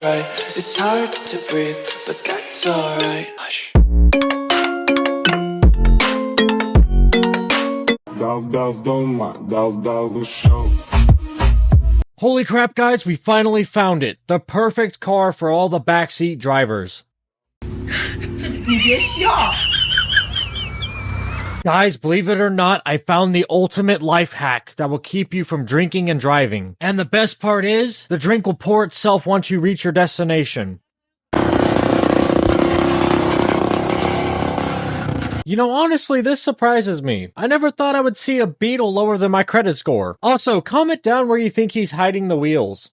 Right, it's hard to breathe, but that's alright. Hush. Holy crap, guys, we finally found it. The perfect car for all the backseat drivers. Guys, believe it or not, I found the ultimate life hack that will keep you from drinking and driving. And the best part is, the drink will pour itself once you reach your destination. You know, honestly, this surprises me. I never thought I would see a Beetle lower than my credit score. Also, comment down where you think he's hiding the wheels.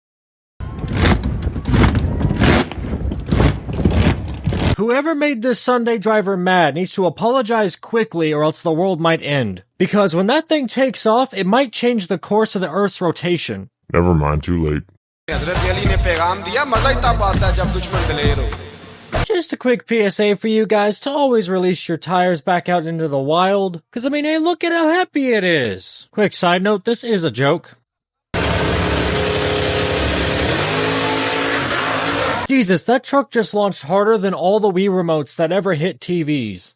Whoever made this Sunday driver mad needs to apologize quickly or else the world might end. Because when that thing takes off, it might change the course of the Earth's rotation. Never mind, too late. Just a quick PSA for you guys to always release your tires back out into the wild. Cause I mean, hey, look at how happy it is. Quick side note, this is a joke. Jesus, that truck just launched harder than all the Wii remotes that ever hit TVs.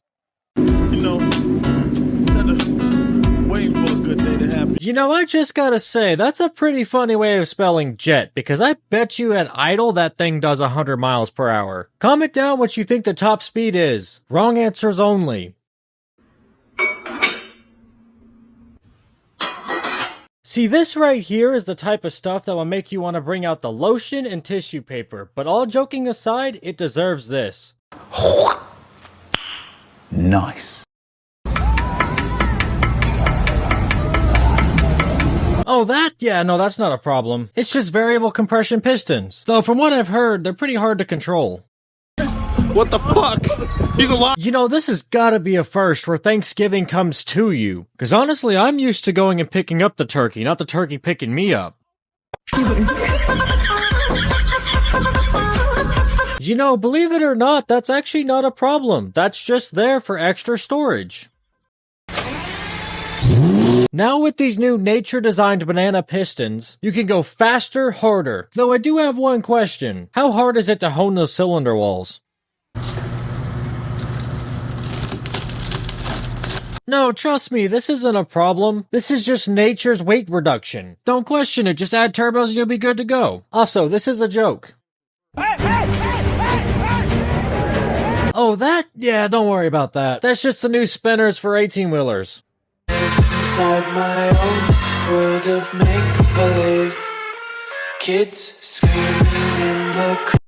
You know, instead of waiting for a good day to happen. You know, I just gotta say, that's a pretty funny way of spelling jet, because I bet you at idle that thing does 100 miles per hour. Comment down what you think the top speed is. Wrong answers only. See, this right here is the type of stuff that will make you want to bring out the lotion and tissue paper, but all joking aside, it deserves this. Nice. Oh, that? Yeah, no, that's not a problem. It's just variable compression pistons. Though from what I've heard, they're pretty hard to control. What the fuck? He's alive. You know, this has gotta be a first where Thanksgiving comes to you. Cause honestly, I'm used to going and picking up the turkey, not the turkey picking me up. You know, believe it or not, that's actually not a problem. That's just there for extra storage. Now with these new nature-designed banana pistons, you can go faster, harder. Though I do have one question. How hard is it to hone those cylinder walls? No, trust me, this isn't a problem. This is just nature's weight reduction. Don't question it, just add turbos and you'll be good to go. Also, this is a joke. Oh, that? Yeah, don't worry about that. That's just the new spinners for 18-wheelers. Inside my own world of make-believe, kids screaming in the